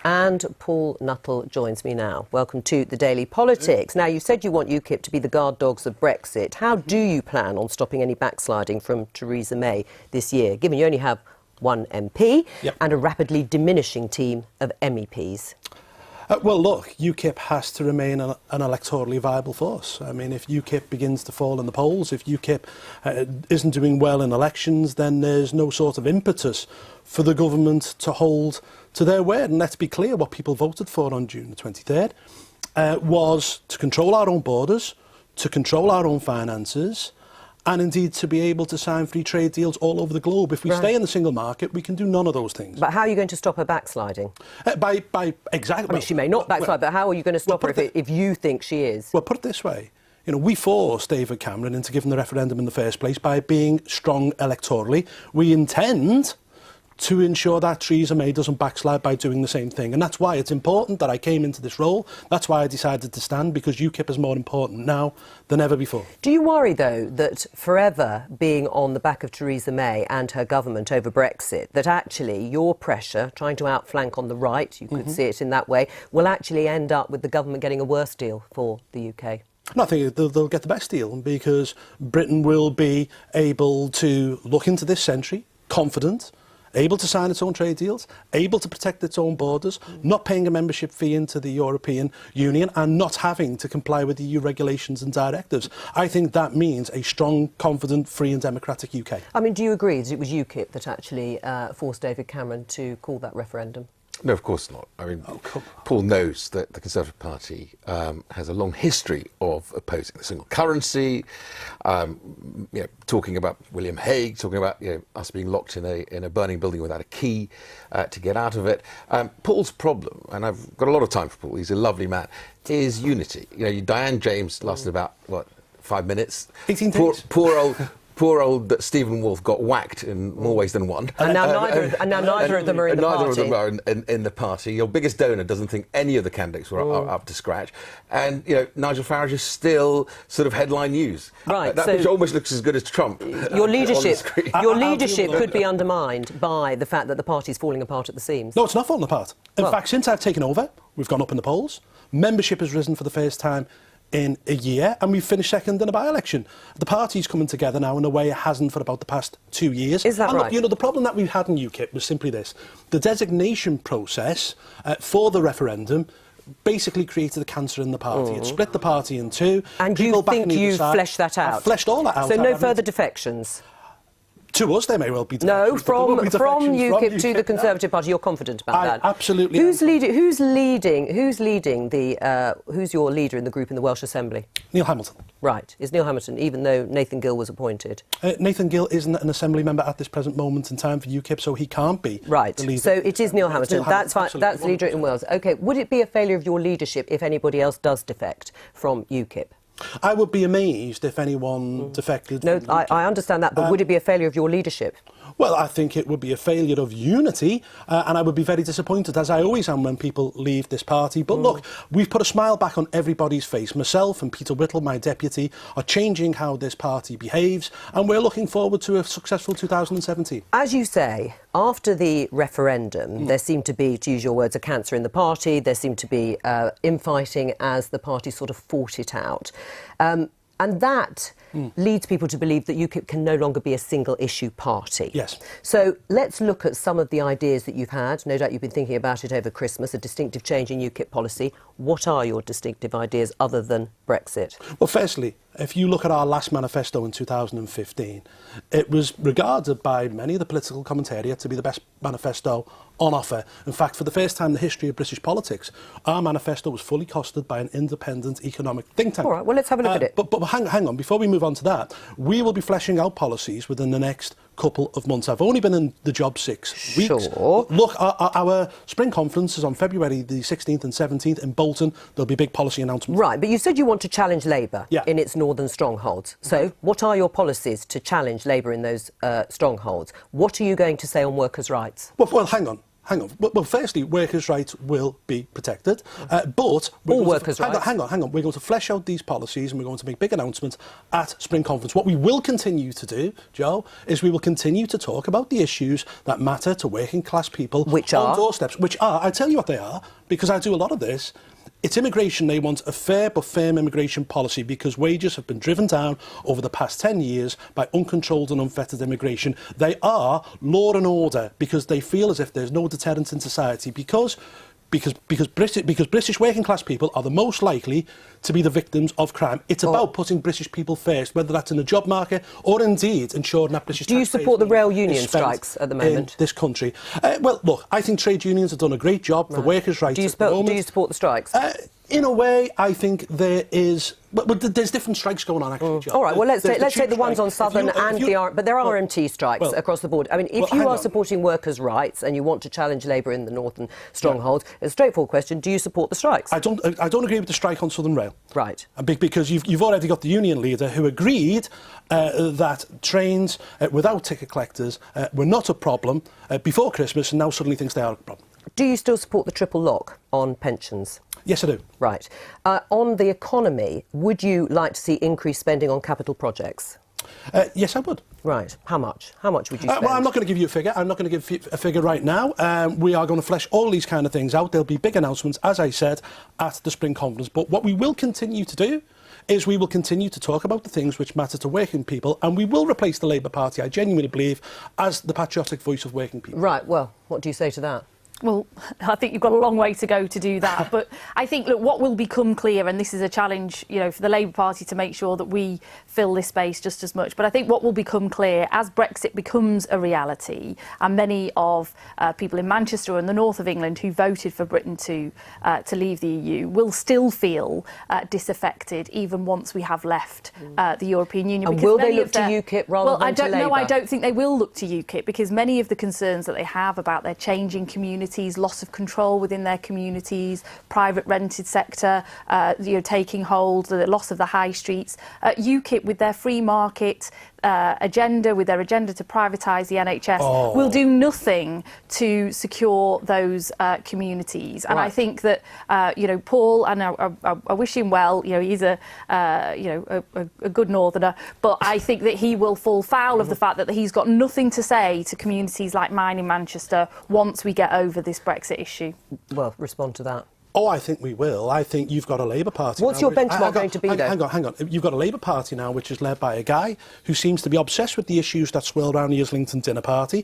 And Paul Nuttall joins me now. Welcome to the Daily Politics. Now, you said you want UKIP to be the guard dogs of Brexit. How do you plan on stopping any backsliding from Theresa May this year, given you only have one MP and a rapidly diminishing team of MEPs? Well, look, UKIP has to remain an electorally viable force. I mean, if UKIP begins to fall in the polls, if UKIP isn't doing well in elections, then there's no sort of impetus for the government to hold to their word. And let's be clear, what people voted for on June the 23rd was to control our own borders, to control our own finances, and indeed to be able to sign free trade deals all over the globe. If we stay in the single market, we can do none of those things. But how are you going to stop her backsliding? Exactly. I mean, she may not backslide, but how are you going to stop her if you think she is? Well, put it this way. You know, we forced David Cameron into giving the referendum in the first place by being strong electorally. We intend to ensure that Theresa May doesn't backslide by doing the same thing. And that's why it's important that I came into this role. That's why I decided to stand, because UKIP is more important now than ever before. Do you worry, though, that forever being on the back of Theresa May and her government over Brexit, that actually your pressure, trying to outflank on the right, you could see it in that way, will actually end up with the government getting a worse deal for the UK? No, I think they'll get the best deal, because Britain will be able to look into this century confident, able to sign its own trade deals, able to protect its own borders, not paying a membership fee into the European Union and not having to comply with EU regulations and directives. I think that means a strong, confident, free and democratic UK. I mean, do you agree that it was UKIP that actually forced David Cameron to call that referendum? No, of course not. I mean, Paul knows that the Conservative Party has a long history of opposing the single currency, talking about William Hague, talking about us being locked in a burning building without a key to get out of it. Paul's problem, and I've got a lot of time for Paul, he's a lovely man, is unity. Diane James lasted about, 5 minutes? 18 days. Poor old Stephen Wolfe got whacked in more ways than one. And now neither of them are in the party. Neither of them are in the party. Your biggest donor doesn't think any of the candidates were up to scratch. And, Nigel Farage is still sort of headline news. Right. That almost looks as good as Trump. Your leadership could be undermined by the fact that the party's falling apart at the seams. No, it's not falling apart. In fact, since I've taken over, we've gone up in the polls. Membership has risen for the first time in a year, and we've finished second in a by-election. The party's coming together now in a way it hasn't for about the past 2 years. Is that right? Look, the problem that we've had in UKIP was simply this. The designation process for the referendum basically created a cancer in the party. It split the party in two. And you think you've fleshed that out? I've fleshed all that out. So no further defections? To us, there may well be No, defections. from UKIP to the Conservative Party. You're confident about that? Absolutely. Who's your leader in the group in the Welsh Assembly? Neil Hamilton. Right. Is Neil Hamilton, even though Nathan Gill was appointed? Nathan Gill isn't an Assembly member at this present moment in time for UKIP, so he can't be the leader. So it is Neil Hamilton. That's fine. That's leader in Wales. OK, would it be a failure of your leadership if anybody else does defect from UKIP? I would be amazed if anyone defected. No, I understand that, but would it be a failure of your leadership? Well, I think it would be a failure of unity, and I would be very disappointed, as I always am when people leave this party. But look, we've put a smile back on everybody's face. Myself and Peter Whittle, my deputy, are changing how this party behaves, and we're looking forward to a successful 2017. As you say, after the referendum, there seemed to be, to use your words, a cancer in the party. There seemed to be infighting as the party sort of fought it out. And that leads people to believe that UKIP can no longer be a single-issue party. Yes. So let's look at some of the ideas that you've had. No doubt you've been thinking about it over Christmas, a distinctive change in UKIP policy. What are your distinctive ideas other than Brexit? Well, firstly, if you look at our last manifesto in 2015, it was regarded by many of the political commentariat to be the best manifesto on offer. In fact, for the first time in the history of British politics, our manifesto was fully costed by an independent economic think tank. All right, well, let's have a look at it. But hang on, before we move on to that, we will be fleshing out policies within the next couple of months. I've only been in the job 6 weeks. Sure. Look, our spring conference is on February the 16th and 17th in Bolton. There'll be big policy announcements. Right, but you said you want to challenge Labour in its northern strongholds. So what are your policies to challenge Labour in those strongholds? What are you going to say on workers' rights? Well, hang on. Hang on. Well, firstly, workers' rights will be protected, but all workers' rights. Hang on. We're going to flesh out these policies, and we're going to make big announcements at Spring Conference. What we will continue to do, Joe, is we will continue to talk about the issues that matter to working class people, which on are doorsteps. Which are, I tell you what they are, because I do a lot of this. It's immigration. They want a fair but firm immigration policy because wages have been driven down over the past 10 years by uncontrolled and unfettered immigration. They are law and order because they feel as if there's no deterrent in society because British working class people are the most likely to be the victims of crime. It's about putting British people first, whether that's in the job market or indeed ensuring that British. Do you support the rail union strikes at the moment in this country? Well, look, I think trade unions have done a great job for workers' rights. Do you support the strikes? In a way, I think there is. But there's different strikes going on, actually. Joe. All right, well, let's take the ones strike. on Southern but there are RMT strikes across the board. I mean, if you are supporting workers' rights and you want to challenge Labour in the northern strongholds, it's a straightforward question: do you support the strikes? I don't agree with the strike on Southern Rail. Right. Because you've already got the union leader who agreed that trains without ticket collectors were not a problem before Christmas, and now suddenly thinks they are a problem. Do you still support the triple lock on pensions? Yes, I do. Right. On the economy, would you like to see increased spending on capital projects? Yes, I would. Right. How much? How much would you spend? Well, I'm not going to give you a figure. I'm not going to give a figure right now. We are going to flesh all these kind of things out. There'll be big announcements, as I said, at the Spring Conference. But what we will continue to do is we will continue to talk about the things which matter to working people, and we will replace the Labour Party, I genuinely believe, as the patriotic voice of working people. Right. Well, what do you say to that? Well, I think you've got a long way to go to do that. But I think, look, what will become clear, and this is a challenge, you know, for the Labour Party to make sure that we fill this space just as much. But I think what will become clear as Brexit becomes a reality, and many of people in Manchester and the north of England who voted for Britain to leave the EU will still feel disaffected even once we have left the European Union. And will they look to UKIP rather than to Labour? No, I don't think they will look to UKIP because many of the concerns that they have about their changing communities, loss of control within their communities, private rented sector, taking hold, the loss of the high streets. UKIP, with their free market agenda, with their agenda to privatise the NHS, will do nothing to secure those communities. And I think that Paul, and I wish him well. He's a good northerner, but I think that he will fall foul of the fact that he's got nothing to say to communities like mine in Manchester once we get over this Brexit issue. Well, respond to that. Oh, I think we will. I think you've got a Labour Party. What's your benchmark going to be, though? Hang on. You've got a Labour Party now which is led by a guy who seems to be obsessed with the issues that swirl around the Islington dinner party.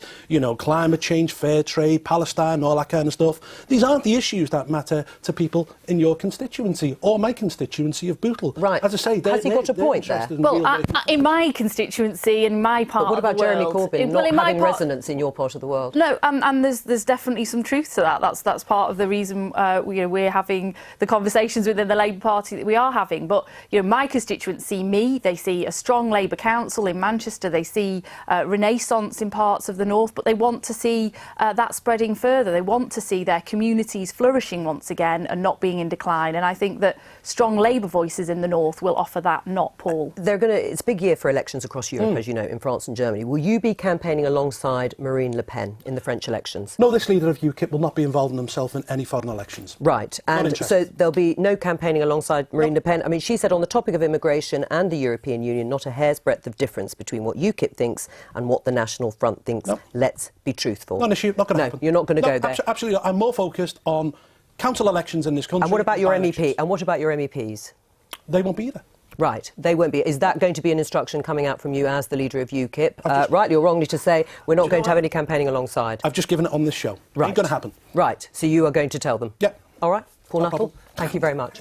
Climate change, fair trade, Palestine, all that kind of stuff. These aren't the issues that matter to people in your constituency or my constituency of Bootle. Right. As I say, has he got a point there? Well, in my constituency, in my part of the world... But what about Jeremy Corbyn not having resonance in your part of the world? No, and there's definitely some truth to that. That's part of the reason we're having the conversations within the Labour Party that we are having. But my constituency, they see a strong Labour council in Manchester. They see renaissance in parts of the north, but they want to see that spreading further. They want to see their communities flourishing once again and not being in decline. And I think that strong Labour voices in the north will offer that, not Paul. It's a big year for elections across Europe, as you know, in France and Germany. Will you be campaigning alongside Marine Le Pen in the French elections? No, this leader of UKIP will not be involving himself in any foreign elections. Right. And so there'll be no campaigning alongside Marine Le Pen. I mean, she said on the topic of immigration and the European Union, not a hair's breadth of difference between what UKIP thinks and what the National Front thinks. No. Let's be truthful. Not an issue, not going to happen. You're not going to go there. Absolutely not. I'm more focused on council elections in this country. And what about your MEP? And what about your MEPs? They won't be there. Right, they won't be. Is that going to be an instruction coming out from you as the leader of UKIP? Rightly or wrongly to say, we're not going to have any campaigning alongside. I've just given it on this show. Right. Ain't going to happen. Right, so you are going to tell them? Yep. All right, Paul Nuttall, problem. thank you very much.